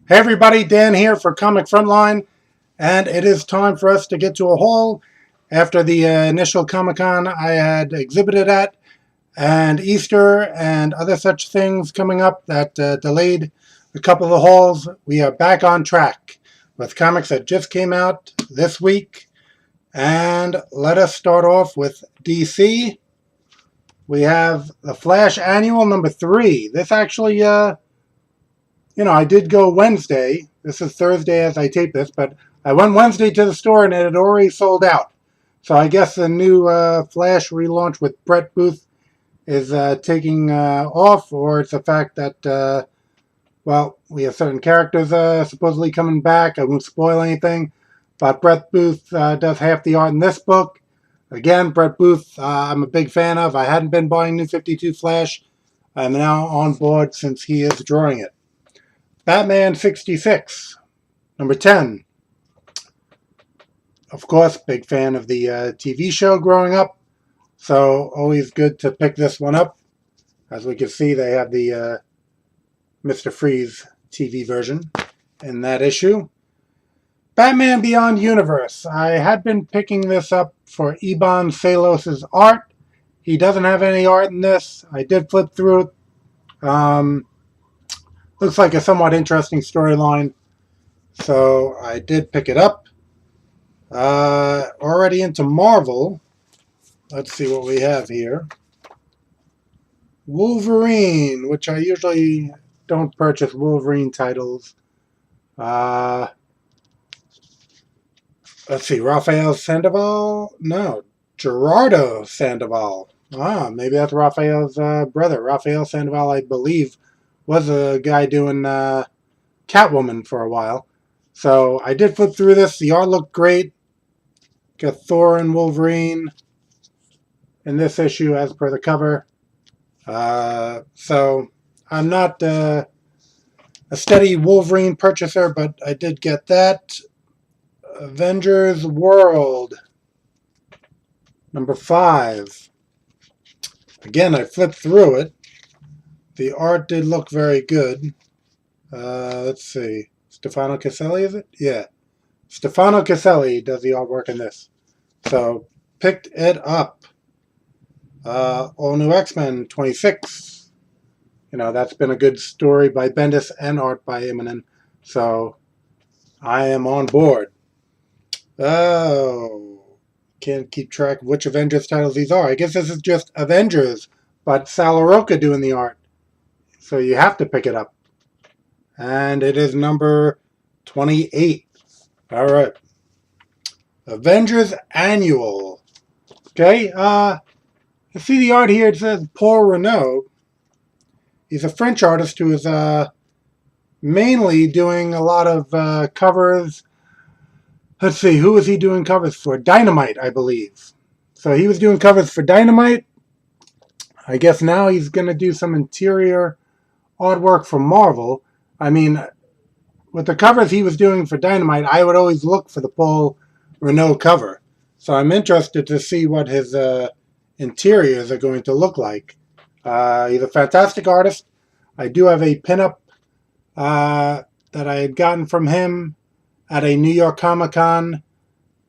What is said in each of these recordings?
Hey everybody, Dan here for Comic Frontline, and it is time for us to get to a haul after the initial Comic-Con I had exhibited at, and Easter and other such things coming up that delayed a couple of the hauls. We are back on track with comics that just came out this week, and let us start off with DC. We have the Flash Annual number 3. This actually I did go Wednesday. This is Thursday as I tape this, but I went Wednesday to the store and it had already sold out. So I guess the new Flash relaunch with Brett Booth is taking off, or it's the fact that, we have certain characters supposedly coming back. I won't spoil anything, but Brett Booth does half the art in this book. Again, Brett Booth, I'm a big fan of. I hadn't been buying New 52 Flash. I'm now on board since he is drawing it. Batman 66, number 10. Of course, big fan of the TV show growing up, so always good to pick this one up. As we can see, they have the Mr. Freeze TV version in that issue. Batman Beyond Universe. I had been picking this up for Iban Salos' art. He doesn't have any art in this. I did flip through it. Looks like a somewhat interesting storyline, so I did pick it up. Already into Marvel. Let's see what we have here. Wolverine, which I usually don't purchase Wolverine titles. Let's see, Rafael Sandoval? No, Gerardo Sandoval. Maybe that's Rafael's brother. Rafael Sandoval, I believe, was a guy doing Catwoman for a while. So I did flip through this. The art looked great. Got Thor and Wolverine in this issue as per the cover. So I'm not a steady Wolverine purchaser, but I did get that. Avengers World, number 5. Again, I flipped through it. The art did look very good. Let's see. Stefano Caselli, is it? Yeah. Stefano Caselli does the artwork in this. So, picked it up. All New X-Men 26. That's been a good story by Bendis and art by Immonen. So, I am on board. Oh, can't keep track of which Avengers titles these are. I guess this is just Avengers, but Sal Larroca doing the art. So you have to pick it up. And it is number 28. All right. Avengers Annual. Okay. You see the art here. It says Paul Renaud. He's a French artist who is mainly doing a lot of covers. Let's see. Who was he doing covers for? Dynamite, I believe. So he was doing covers for Dynamite. I guess now he's going to do some interior artwork for Marvel. I mean, with the covers he was doing for Dynamite, I would always look for the Paul Renaud cover. So I'm interested to see what his interiors are going to look like. He's a fantastic artist. I do have a pinup that I had gotten from him at a New York Comic-Con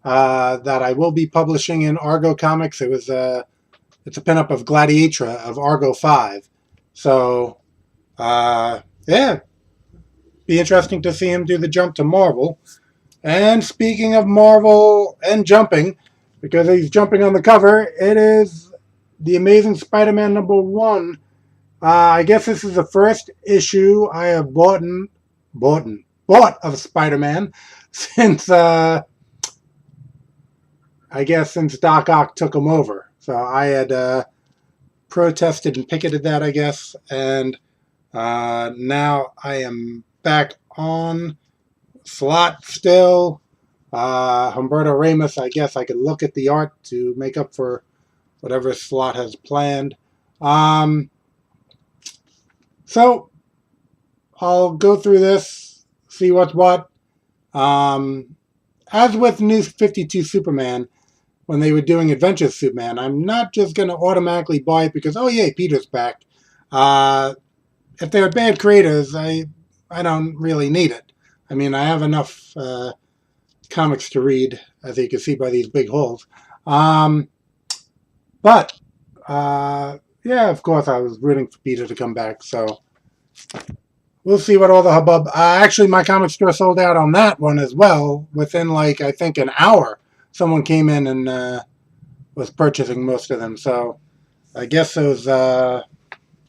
that I will be publishing in Argo Comics. It's a pinup of Gladiatra of Argo 5. So yeah, be interesting to see him do the jump to Marvel. And speaking of Marvel and jumping, because he's jumping on the cover, it is The Amazing Spider-Man number 1. I guess this is the first issue I have bought of Spider-Man since I guess since Doc Ock took him over. So I had protested and picketed that, I guess, and now I am back on slot still. Humberto Ramos, I guess I could look at the art to make up for whatever slot has planned. So I'll go through this, see what's what. As with New 52 Superman, when they were doing Adventures Superman, I'm not just going to automatically buy it because, oh, yay, Peter's back. If they're bad creators, I I don't really need it. I mean, I have enough comics to read, as you can see by these big holes. Um, but yeah, of course, I was rooting for Peter to come back. So we'll see what all the hubbub. Actually, my comic store sold out on that one as well. Within like I think an hour, someone came in and was purchasing most of them. So I guess those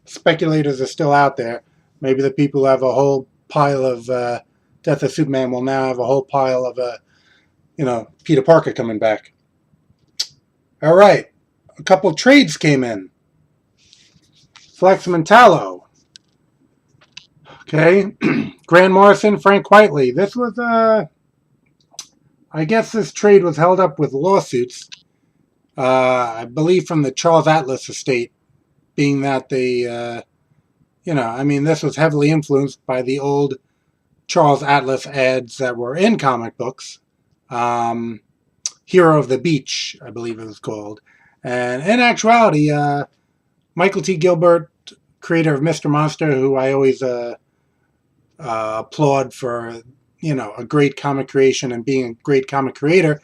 speculators are still out there. Maybe the people who have a whole pile of Death of Superman will now have a whole pile of Peter Parker coming back. All right, a couple trades came in. Flex Mentallo. Okay, Grant Morrison, Frank Whiteley. This was I guess this trade was held up with lawsuits. I believe from the Charles Atlas estate, being that they, I mean, this was heavily influenced by the old Charles Atlas ads that were in comic books. Hero of the Beach, I believe it was called. And in actuality, Michael T. Gilbert, creator of Mr. Monster, who I always applaud for, a great comic creation and being a great comic creator,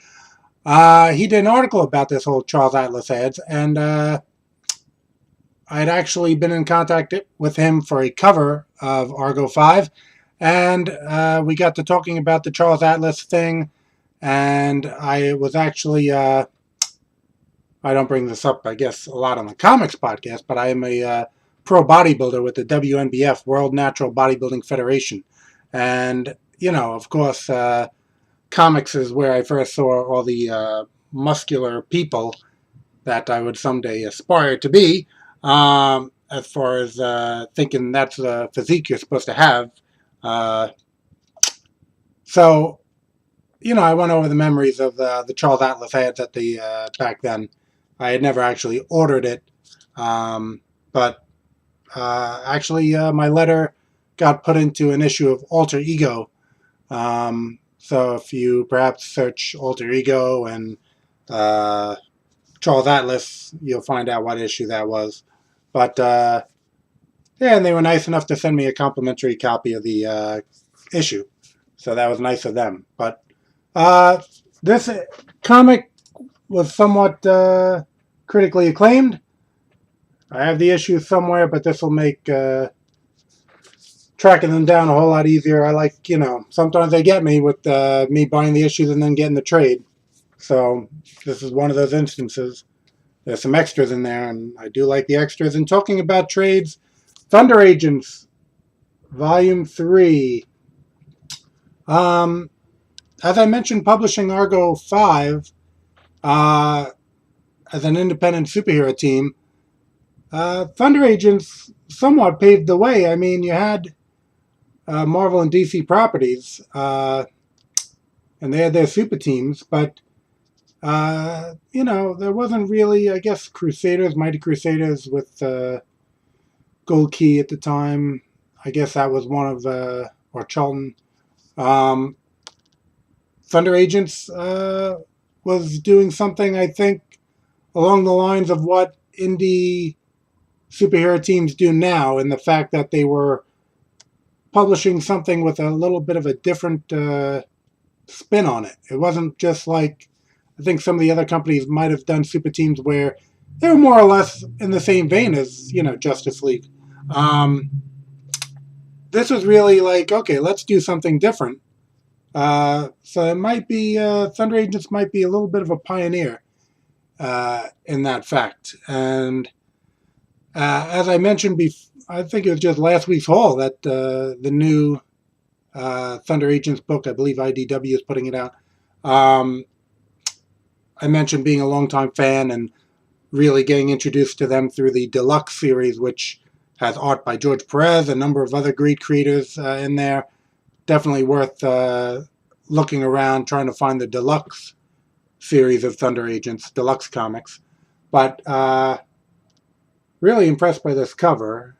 he did an article about this whole Charles Atlas ads, and I'd actually been in contact with him for a cover of Argo 5, and we got to talking about the Charles Atlas thing, and I was actually, I don't bring this up, I guess, a lot on the comics podcast, but I am a pro bodybuilder with the WNBF, World Natural Bodybuilding Federation. And, of course, comics is where I first saw all the muscular people that I would someday aspire to be, as far as thinking that's the physique you're supposed to have. So, I went over the memories of the Charles Atlas ads at the back then. I had never actually ordered it, but actually my letter got put into an issue of Alter Ego. So if you perhaps search Alter Ego and Charles Atlas, you'll find out what issue that was. But yeah, and they were nice enough to send me a complimentary copy of the issue. So that was nice of them. But this comic was somewhat critically acclaimed. I have the issue somewhere, but this will make tracking them down a whole lot easier. I like, sometimes they get me with me buying the issues and then getting the trade. So this is one of those instances. There's some extras in there, and I do like the extras. And talking about trades, Thunder Agents, Volume 3. As I mentioned, publishing Argo 5 as an independent superhero team, Thunder Agents somewhat paved the way. I mean, you had Marvel and DC properties, and they had their super teams, but there wasn't really, I guess, Crusaders, Mighty Crusaders with Gold Key at the time. I guess that was one of, or Charlton. Thunder Agents was doing something, I think, along the lines of what indie superhero teams do now, in the fact that they were publishing something with a little bit of a different spin on it. It wasn't just like, I think some of the other companies might have done super teams where they were more or less in the same vein as, Justice League. This was really like, okay, let's do something different. So it might be, Thunder Agents might be a little bit of a pioneer in that fact. And as I mentioned before, I think it was just last week's haul that the new Thunder Agents book, I believe IDW is putting it out. I mentioned being a longtime fan and really getting introduced to them through the Deluxe series, which has art by George Perez, a number of other great creators in there. Definitely worth looking around, trying to find the Deluxe series of Thunder Agents, Deluxe Comics. But really impressed by this cover.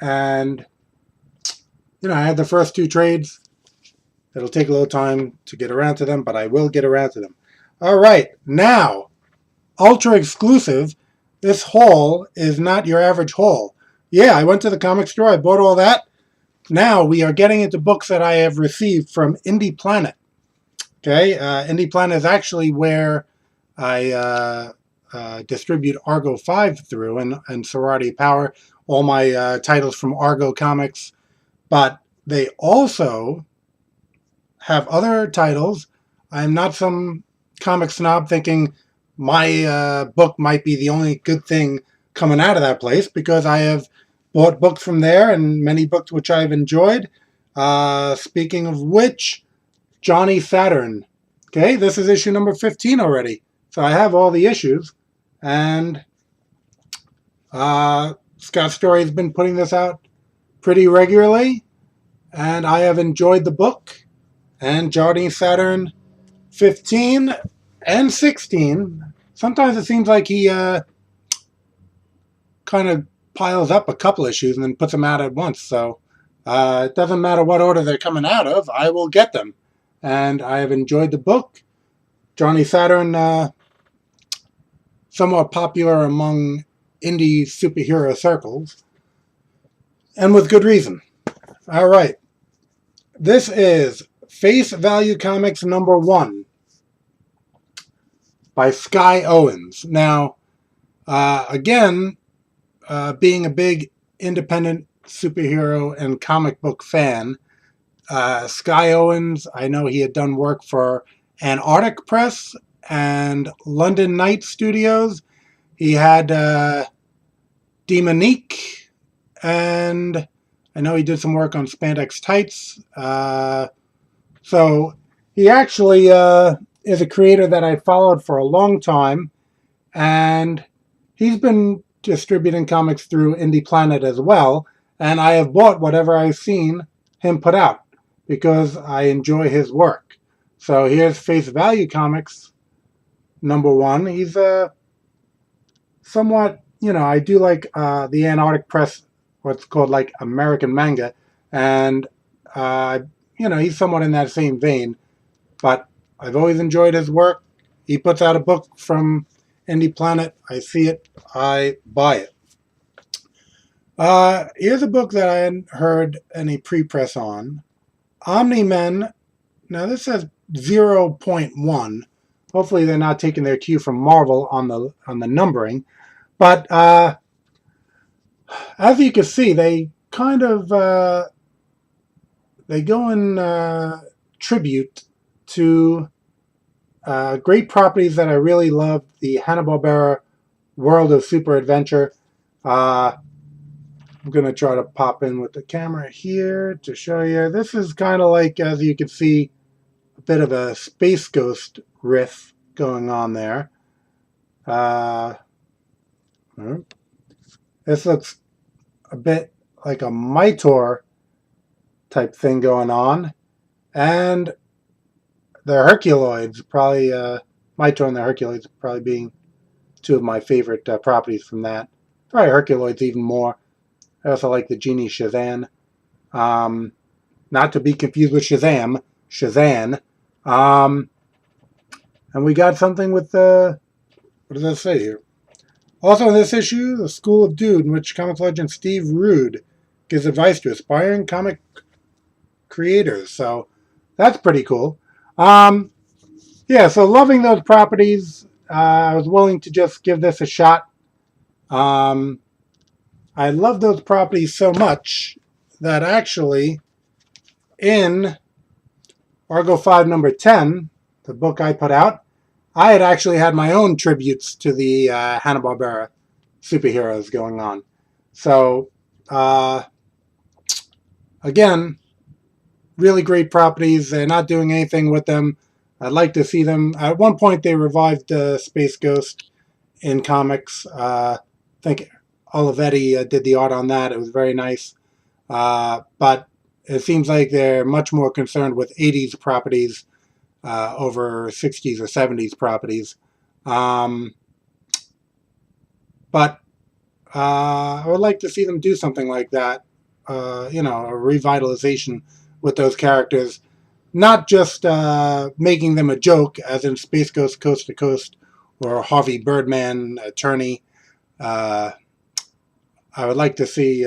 And, I had the first two trades. It'll take a little time to get around to them, but I will get around to them. All right, now, ultra exclusive. This haul is not your average haul. Yeah, I went to the comic store. I bought all that Now we are getting into books that I have received from Indy Planet. Okay, Indy Planet is actually where I distribute Argo 5 through, and Sorority Power, all my titles from Argo Comics. But they also have other titles. I'm not some comic snob thinking my book might be the only good thing coming out of that place, because I have bought books from there and many books which I've enjoyed. Speaking of which, Johnny Saturn. Okay, this is issue number 15 already. So I have all the issues. And Scott Story has been putting this out pretty regularly. And I have enjoyed the book. And Johnny Saturn 15 and 16. Sometimes it seems like he kind of piles up a couple issues and then puts them out at once. So it doesn't matter what order they're coming out of, I will get them. And I have enjoyed the book. Johnny Saturn, somewhat popular among indie superhero circles, and with good reason. All right. This is Face Value Comics number 1 by Sky Owens. Now, again, being a big independent superhero and comic book fan, Sky Owens, I know he had done work for Antarctic Press and London Night Studios. He had Demonique, and I know he did some work on Spandex Tights. So he actually is a creator that I followed for a long time, and he's been distributing comics through Indy Planet as well, and I have bought whatever I've seen him put out because I enjoy his work. So here's Face Value Comics number 1. He's somewhat, I do like the Antarctic Press, what's called like American manga, and he's somewhat in that same vein, but I've always enjoyed his work. He puts out a book from Indy Planet. I see it, I buy it. Here's a book that I hadn't heard any pre-press on. Omni-Men. Now this says 0.1. Hopefully they're not taking their cue from Marvel on the numbering. But as you can see, they kind of they go in tribute to great properties that I really love. The Hanna-Barbera World of Super Adventure. I'm going to try to pop in with the camera here to show you. This is kind of like, as you can see, a bit of a Space Ghost riff going on there. This looks a bit like a Mitor type thing going on. And the Herculoids, probably Mitor and the Herculoids probably being two of my favorite properties from that. Probably Herculoids even more. I also like the Genie Shazam. Not to be confused with Shazam. Shazam. And we got something with the... What does that say here? Also in this issue, The School of Dude, in which comic legend Steve Rude gives advice to aspiring comic creators. So that's pretty cool. Yeah, so loving those properties. I was willing to just give this a shot. I love those properties so much that actually in Argo 5 number 10, the book I put out, I had actually had my own tributes to the Hanna-Barbera superheroes going on. So, again, really great properties. They're not doing anything with them. I'd like to see them. At one point, they revived Space Ghost in comics. I think Olivetti did the art on that. It was very nice. But it seems like they're much more concerned with 80s properties over 60s or 70s properties. But I would like to see them do something like that. A revitalization with those characters. Not just making them a joke, as in Space Ghost Coast to Coast or Harvey Birdman Attorney. I would like to see,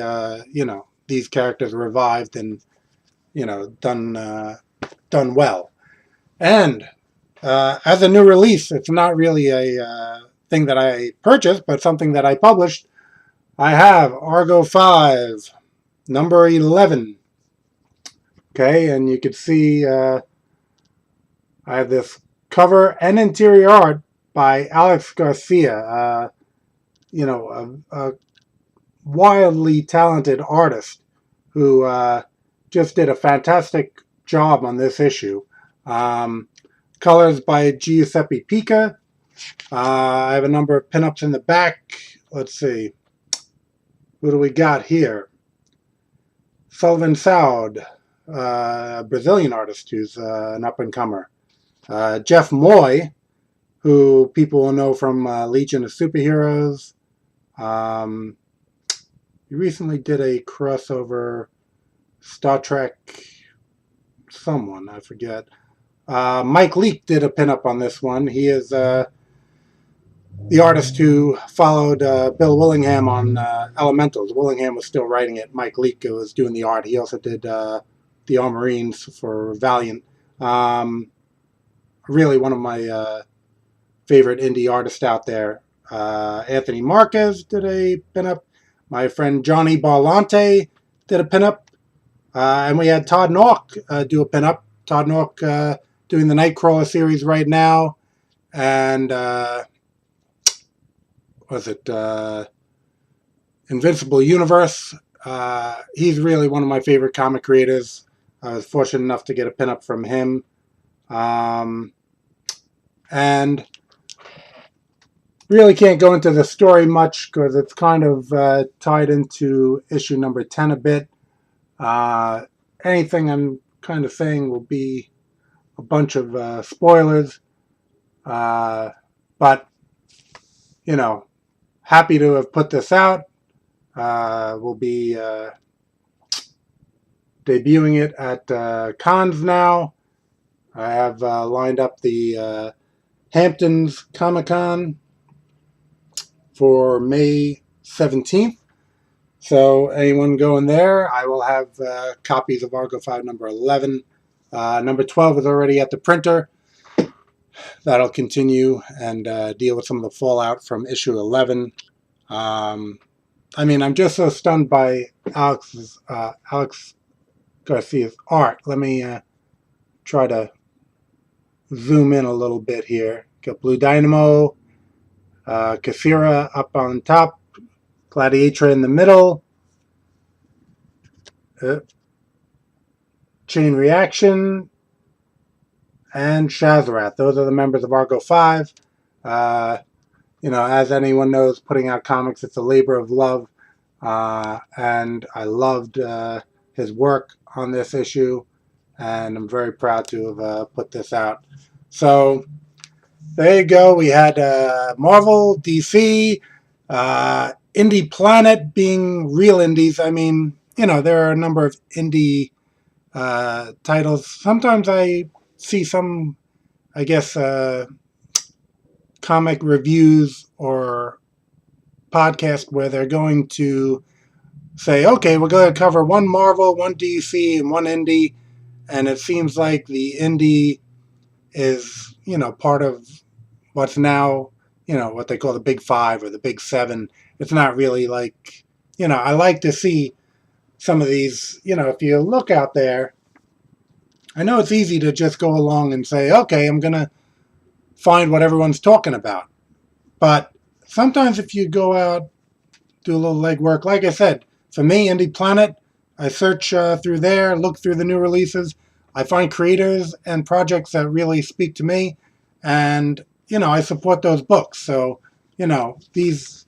these characters revived and, done well. And as a new release, it's not really a thing that I purchased, but something that I published. I have Argo 5, number 11. Okay, and you can see I have this cover and interior art by Alex Garcia, a wildly talented artist who just did a fantastic job on this issue. Colors by Giuseppe Pica. I have a number of pinups in the back. Let's see. Who do we got here? Sullivan Saud, a Brazilian artist who's an up-and-comer. Jeff Moy, who people will know from Legion of Superheroes. He recently did a crossover Star Trek someone, I forget. Mike Leake did a pinup on this one. He is the artist who followed Bill Willingham on Elementals. Willingham was still writing it. Mike Leake was doing the art. He also did the Armorines for Valiant. Really one of my favorite indie artists out there. Anthony Marquez did a pinup. My friend Johnny Barlante did a pinup. And we had Todd Nork do a pinup. Todd Nork doing the Nightcrawler series right now. And Invincible Universe. He's really one of my favorite comic creators. I was fortunate enough to get a pinup from him. And really can't go into the story much because it's kind of tied into issue number 10 a bit. Anything I'm kind of saying will be a bunch of spoilers. But, happy to have put this out. We'll be debuting it at cons now. I have lined up the Hamptons Comic-Con for May 17th. So anyone going there, I will have copies of Argo 5 number 11. Number 12 is already at the printer. That'll continue and deal with some of the fallout from issue 11. I'm just so stunned by Alex Garcia's art. Let me try to zoom in a little bit here. Got Blue Dynamo, Kathira up on top, Gladiator in the middle, Chain Reaction, and Shazarath. Those are the members of Argo 5. As anyone knows, putting out comics, it's a labor of love. And I loved his work on this issue. And I'm very proud to have put this out. So, there you go. We had Marvel, DC, Indy Planet being real indies. There are a number of indie titles. Sometimes I see some, comic reviews or podcast where they're going to say, okay, we're going to cover one Marvel, one DC, and one indie. And it seems like the indie is, part of what's now, what they call the Big Five or the Big Seven. It's not really like, I like to see some of these, if you look out there, I know it's easy to just go along and say, okay, I'm going to find what everyone's talking about. But sometimes if you go out, do a little legwork, like I said, for me, Indy Planet, I search through there, look through the new releases. I find creators and projects that really speak to me. And, I support those books. So, these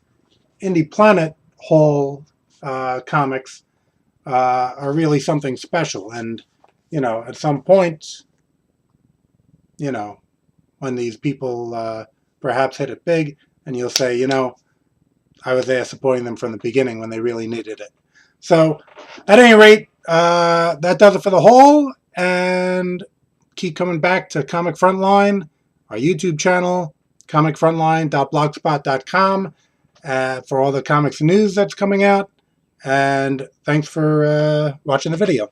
Indy Planet Hall comics are really something special. And, at some point, when these people perhaps hit it big, and you'll say, I was there supporting them from the beginning when they really needed it. So, at any rate, that does it for the haul, and keep coming back to Comic Frontline, our YouTube channel, comicfrontline.blogspot.com, for all the comics news that's coming out, And thanks for watching the video.